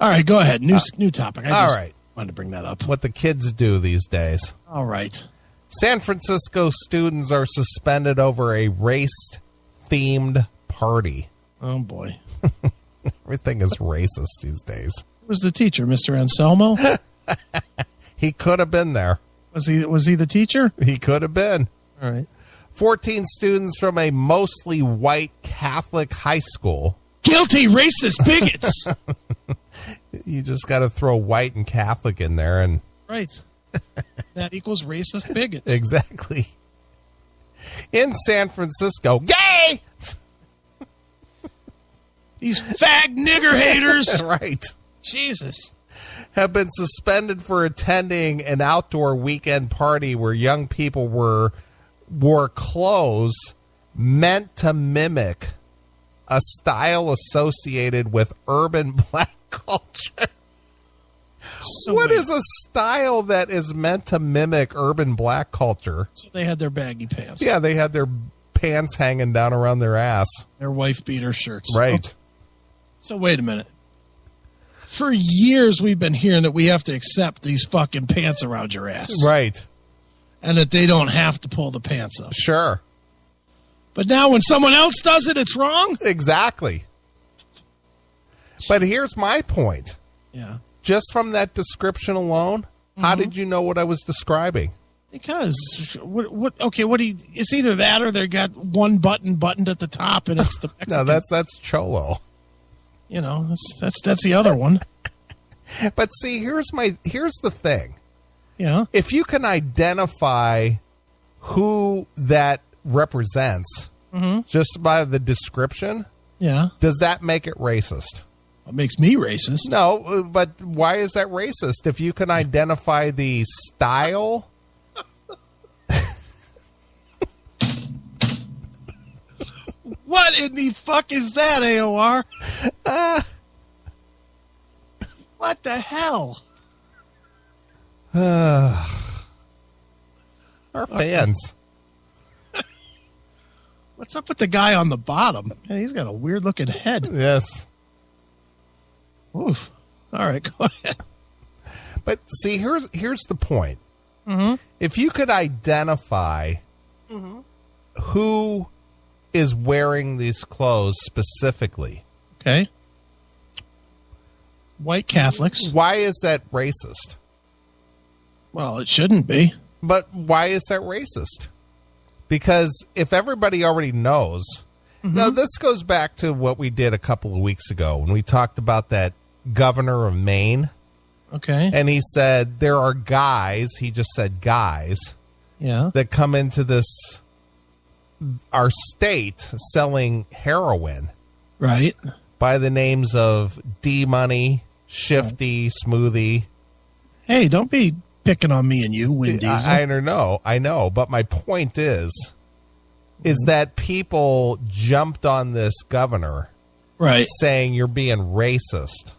All right, go ahead. New topic. I just right. wanted to bring that up. What the kids do these days. All right. San Francisco students are suspended over a race-themed party. Oh, boy. Everything is racist these days. Who was the teacher, Mr. Anselmo? He could have been there. Was he the teacher? He could have been. All right. 14 students from a mostly white Catholic high school. Guilty racist bigots. You just got to throw white and Catholic in there and... Right. That equals racist bigots. Exactly. In San Francisco, gay! These fag nigger haters. Right. Jesus. Have been suspended for attending an outdoor weekend party where young people wore clothes meant to mimic a style associated with urban black culture. So what is a style that is meant to mimic urban black culture? So they had their baggy pants. Yeah, they had their pants hanging down around their ass. Their wife beater shirts. Right. Okay. So wait a minute. For years we've been hearing that we have to accept these fucking pants around your ass. Right. And that they don't have to pull the pants up. Sure. But now when someone else does it, it's wrong? Exactly. But here's my point. Yeah. Just from that description alone, how did you know what I was describing? Because it's either that or they got one button buttoned at the top and it's the Mexican. No, that's Cholo. You know, that's the other one. But see, here's the thing. Yeah. If you can identify who that represents just by the description, yeah, does that make it racist? It makes me racist. No, but why is that racist? If you can identify the style. What in the fuck is that, AOR? What the hell? Our fans. What's up with the guy on the bottom? Man, he's got a weird looking head. Yes. Oof. All right, go ahead. But see, here's the point. If you could identify who is wearing these clothes specifically. Okay. White Catholics. Why is that racist? Well, it shouldn't be. But why is that racist? Because if everybody already knows... Now, this goes back to what we did a couple of weeks ago when we talked about that governor of Maine. Okay. And he said there are guys, he just said guys, that come into our state selling heroin. Right. By the names of D-Money, Shifty, Smoothie. Hey, don't be picking on me and you, Win Diesel. I know. But my point is that people jumped on this governor. Right. Saying you're being racist.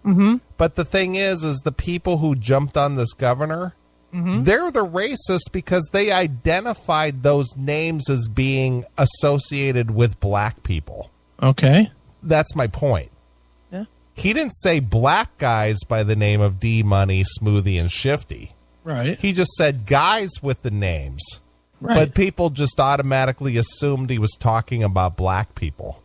But the thing is the people who jumped on this governor, they're the racists because they identified those names as being associated with black people. Okay. That's my point. Yeah. He didn't say black guys by the name of D-Money, Smoothie, and Shifty. Right. He just said guys with the names. Right. But people just automatically assumed he was talking about black people.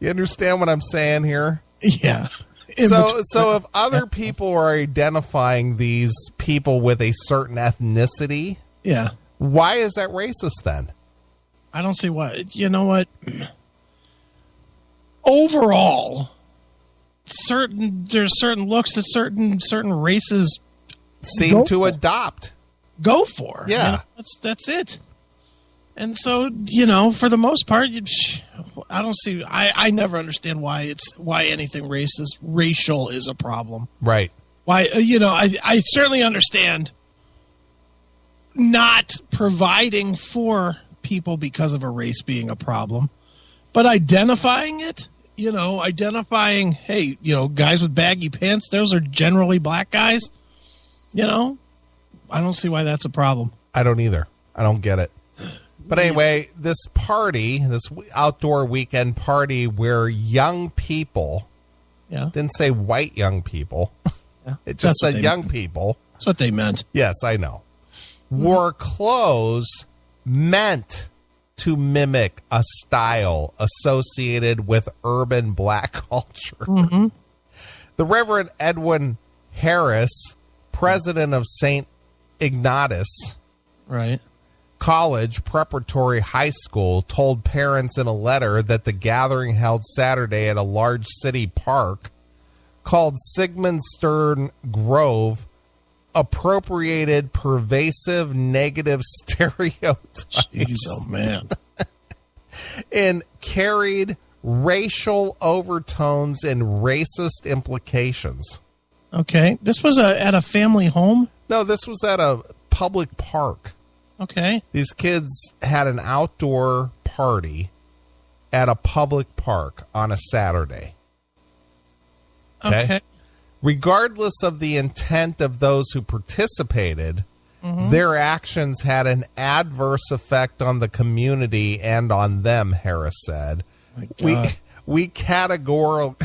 You understand what I'm saying here? Yeah. So if other people are identifying these people with a certain ethnicity, why is that racist then? I don't see why. You know what? Overall, there's certain looks that certain races seem to adopt. Go for. Yeah. You know, that's it. And so, for the most part, I don't see. I never understand why anything racial is a problem. Right. Why I certainly understand not providing for people because of a race being a problem, but identifying it. Identifying, hey, guys with baggy pants, those are generally black guys. I don't see why that's a problem. I don't either. I don't get it. But anyway, this outdoor weekend party where young people, didn't say white young people, it just said young people. That's what they meant. Yes, I know. Wore clothes meant to mimic a style associated with urban black culture. Mm-hmm. The Reverend Edwin Harris, president of St. Ignatius College Preparatory High School, told parents in a letter that the gathering held Saturday at a large city park called Sigmund Stern Grove appropriated pervasive negative stereotypes. Jeez, oh man. And carried racial overtones and racist implications. Okay. This was at a family home? No, this was at a public park. Okay. These kids had an outdoor party at a public park on a Saturday. Okay. Regardless of the intent of those who participated, their actions had an adverse effect on the community and on them, Harris said. We categorically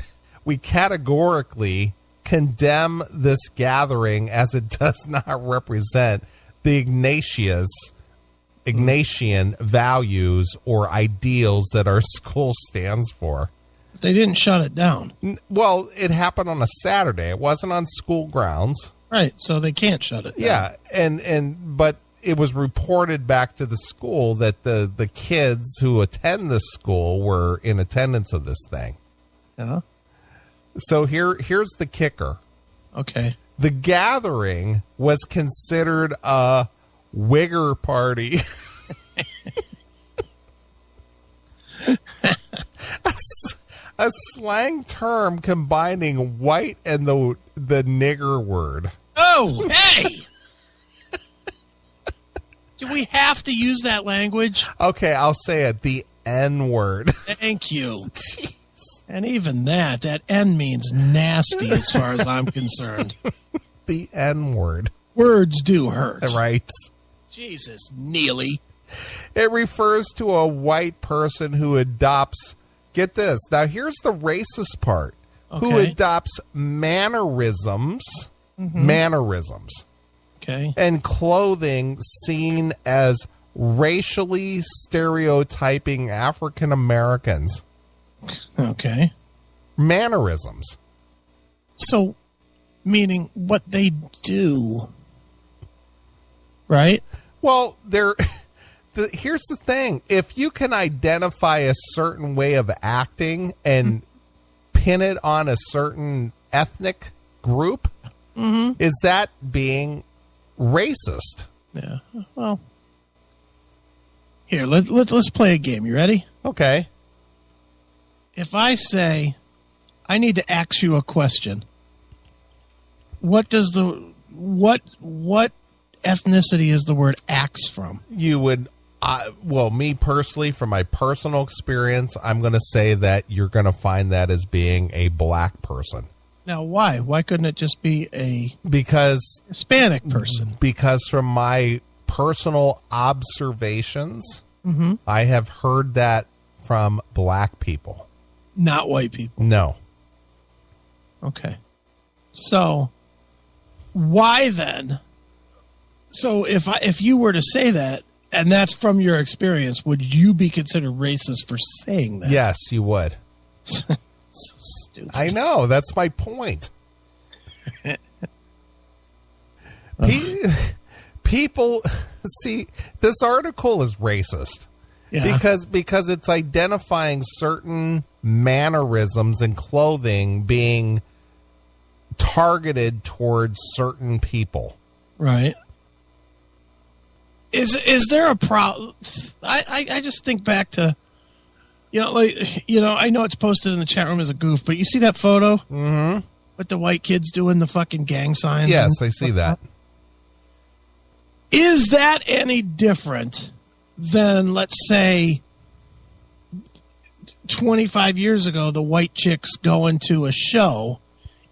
condemn this gathering as it does not represent the Ignatian values or ideals that our school stands for. They didn't shut it down. Well, it happened on a Saturday. It wasn't on school grounds. Right, so they can't shut it down. Yeah, but it was reported back to the school that the kids who attend this school were in attendance of this thing. Yeah. So here's the kicker. Okay. The gathering was considered a Wigger Party. A slang term combining white and the nigger word. Oh, hey! Do we have to use that language? Okay, I'll say it. The N word. Thank you. Jeez. And even that N means nasty as far as I'm concerned. The N word. Words do hurt. Right. Jesus, Neeley. It refers to a white person who adopts, get this, now here's the racist part, who adopts mannerisms, and clothing seen as racially stereotyping African Americans. Okay. Mannerisms. So, meaning what they do, right? Well, here's the thing. If you can identify a certain way of acting and pin it on a certain ethnic group, is that being racist? Yeah. Well, here, let's play a game. You ready? Okay. If I say, I need to ask you a question, what ethnicity is the word axe from? You would, me personally, from my personal experience, I'm going to say that you're going to find that as being a black person. Now, why? Why couldn't it just be a Hispanic person? Because from my personal observations, I have heard that from black people. Not white people. No. Okay. So, why then? So, if you were to say that, and that's from your experience, would you be considered racist for saying that? Yes, you would. So stupid. I know. That's my point. People see this article is racist. Yeah. Because it's identifying certain mannerisms and clothing being targeted towards certain people. Right. Is there a problem? I just think back to, I know it's posted in the chat room as a goof, but you see that photo with the white kids doing the fucking gang signs? Yes, I see that. Is that any different than, let's say, 25 years ago, the white chicks going to a show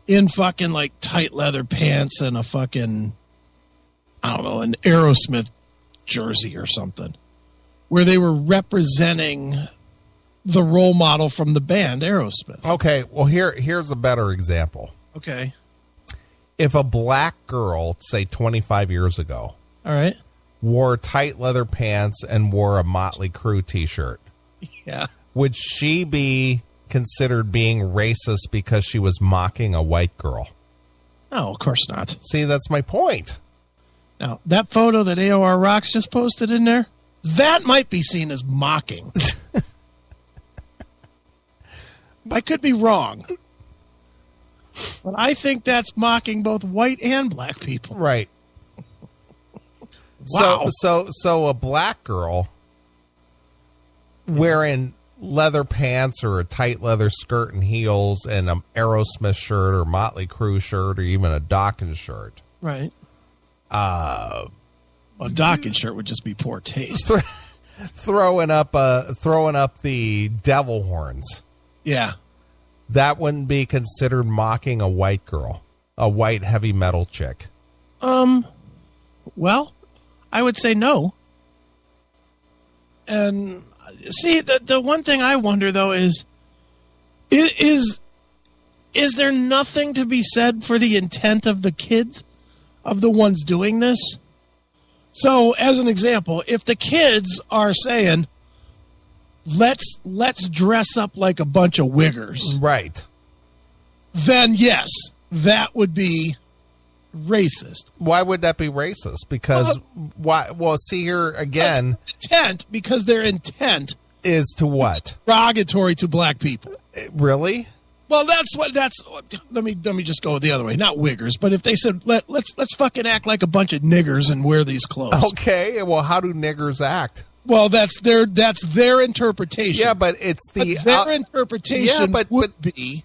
in fucking like tight leather pants and a fucking, I don't know, an Aerosmith jersey or something? where they were representing the role model from the band Aerosmith. Okay, well, here's a better example. Okay. If a black girl, say 25 years ago, All right. wore tight leather pants and wore a Motley Crue t-shirt, Yeah. would she be considered being racist because she was mocking a white girl? No, of course not. See, that's my point. Now, that photo that AOR Rocks just posted in there, that might be seen as mocking. I could be wrong. But I think that's mocking both white and black people. Right. Wow. So a black girl wearing leather pants or a tight leather skirt and heels and an Aerosmith shirt or Motley Crue shirt or even a Dawkins shirt. Right. A Dawkins shirt would just be poor taste. Throwing up the devil horns. Yeah. That wouldn't be considered mocking a white girl, a white heavy metal chick. Well, I would say no. And see, the one thing I wonder though is there nothing to be said for the intent of the kids, of the ones doing this? So, as an example, if the kids are saying, let's dress up like a bunch of wiggers, Right. then yes, that would be racist. Why would that be racist? Because why? Well, see here again. Intent, because their intent Is to what? derogatory to black people. Really? Well, let me just go the other way. Not wiggers, but if they said let's fucking act like a bunch of niggers and wear these clothes. Okay. Well, how do niggers act? Well, that's their interpretation. Yeah, but it's the But their interpretation would be,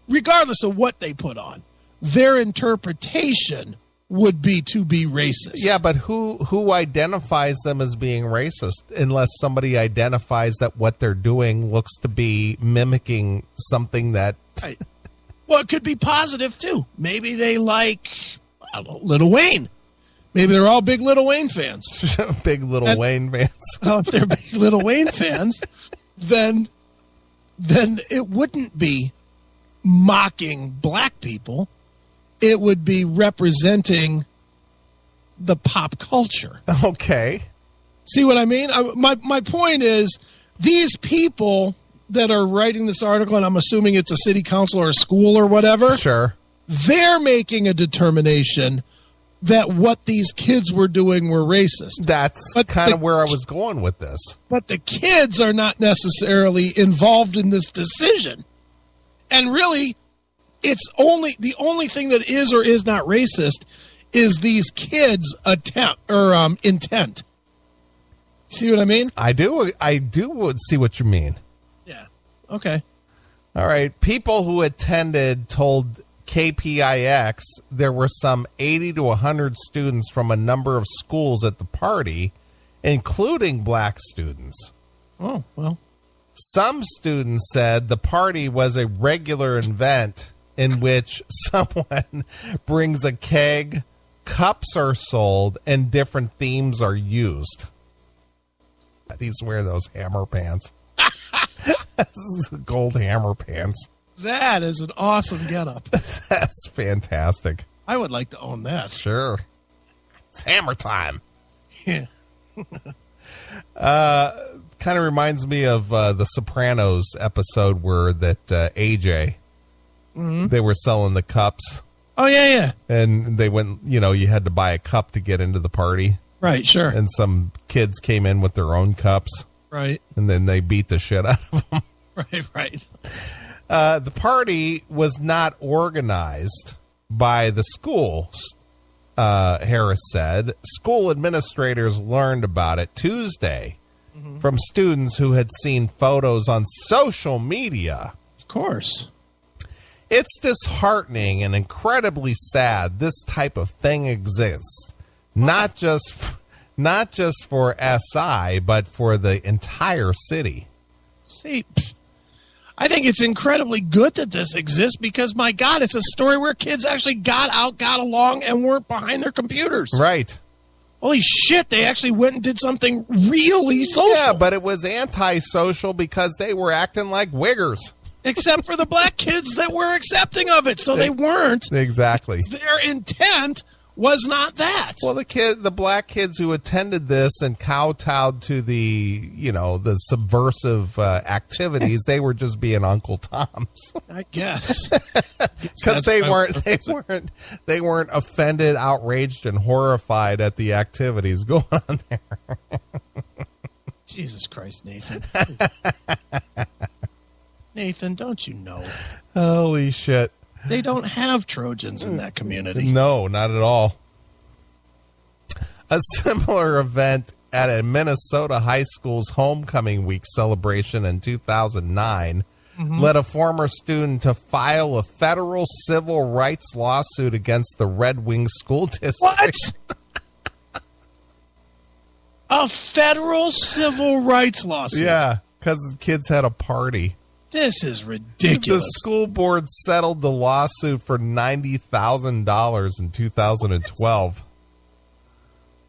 regardless of what they put on, their interpretation would be to be racist. Yeah, but who identifies them as being racist unless somebody identifies that what they're doing looks to be mimicking something that... Right. Well, it could be positive, too. Maybe they like, I don't know, Lil Wayne. Maybe they're all big Lil Wayne fans. Big Lil Wayne fans. If they're big Lil Wayne fans, then it wouldn't be mocking black people. It would be representing the pop culture. Okay. See what I mean? My point is, these people that are writing this article, and I'm assuming it's a city council or a school or whatever, Sure. they're making a determination that what these kids were doing were racist. That's kind of where I was going with this. But the kids are not necessarily involved in this decision. And really, it's the only thing that is or is not racist is these kids' intent. See what I mean? I do see what you mean. Yeah. Okay. All right. People who attended told KPIX there were some 80 to 100 students from a number of schools at the party, including black students. Oh, well. Some students said the party was a regular event in which someone brings a keg, cups are sold, and different themes are used. He's wearing those hammer pants. Gold hammer pants. That is an awesome getup. That's fantastic. I would like to own that. Sure. It's hammer time. Yeah. Kind of reminds me of the Sopranos episode where that AJ, they were selling the cups. Oh, yeah. And they went, you had to buy a cup to get into the party. Right, sure. And some kids came in with their own cups. Right. And then they beat the shit out of them. Right. The party was not organized by the school, Harris said. School administrators learned about it Tuesday from students who had seen photos on social media. Of course. It's disheartening and incredibly sad this type of thing exists. Not just for SI, but for the entire city. See, I think it's incredibly good that this exists because, my God, it's a story where kids actually got out, got along, and weren't behind their computers. Right. Holy shit, they actually went and did something really social. Yeah, but it was antisocial because they were acting like Wiggers. Except for the black kids that were accepting of it, so they weren't. Exactly. Their intent was not that. Well, the black kids who attended this and kowtowed to the subversive activities, they were just being Uncle Toms. I guess. Because they weren't offended, outraged, and horrified at the activities going on there. Jesus Christ, Nathan. Nathan, don't you know? Holy shit. They don't have Trojans in that community. No, not at all. A similar event at a Minnesota high school's homecoming week celebration in 2009 led a former student to file a federal civil rights lawsuit against the Red Wing School District. What? A federal civil rights lawsuit? Yeah, because the kids had a party. This is ridiculous. The school board settled the lawsuit for $90,000 in 2012.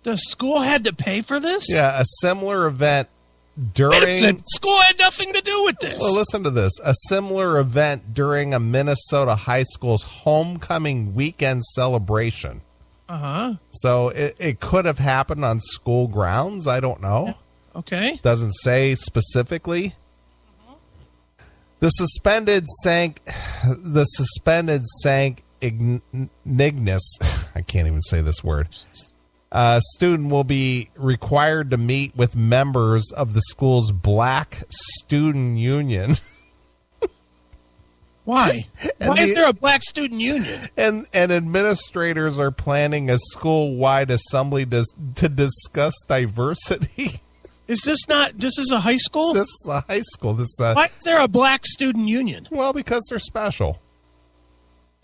The school had to pay for this? Yeah, a similar event during... The school had nothing to do with this. Well, listen to this. A similar event during a Minnesota high school's homecoming weekend celebration. Uh-huh. So it could have happened on school grounds. I don't know. Okay. Doesn't say specifically. The suspended Sank Ignis, I can't even say this word, student will be required to meet with members of the school's Black Student Union. Why? Why is there a Black Student Union? And administrators are planning a school-wide assembly to discuss diversity. This is a high school? This is a high school. Why is there a Black Student Union? Well, because they're special.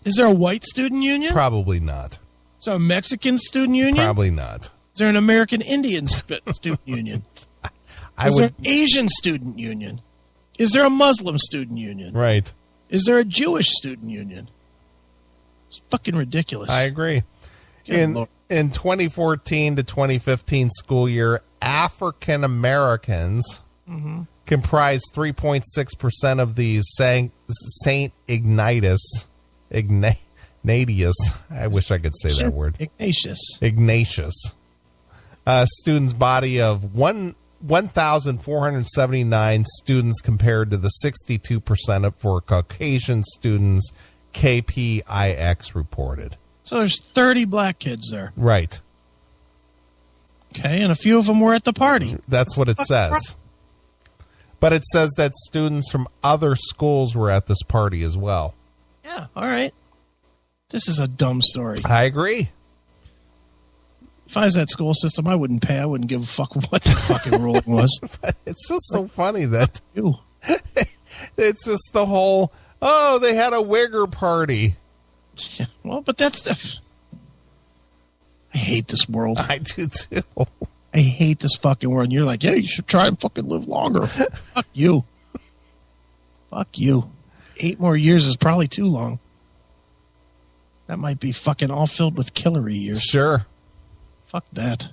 Is there a white student union? Probably not. Is there a Mexican student union? Probably not. Is there an American Indian student union? Is there an Asian student union? Is there a Muslim student union? Right. Is there a Jewish student union? It's fucking ridiculous. I agree. In 2014 to 2015 school year, African Americans comprised 3.6% of the Saint Ignatius. I wish I could say that word. Ignatius. Students' body of 1,479 students compared to the 62% for Caucasian students KPIX reported. So there's 30 black kids there. Right. Okay, and a few of them were at the party. That's what it says. But it says that students from other schools were at this party as well. Yeah, all right. This is a dumb story. I agree. If I was that school system, I wouldn't pay. I wouldn't give a fuck what the fucking ruling was. But it's just so funny that you. It's just the whole, they had a Wigger Party. Yeah, well, but that's the... I hate this world. I do too. I hate this fucking world. And you're like, yeah, you should try and fucking live longer. Fuck you. Fuck you. 8 more years is probably too long. That might be fucking all filled with Hillary years. Sure. Fuck that.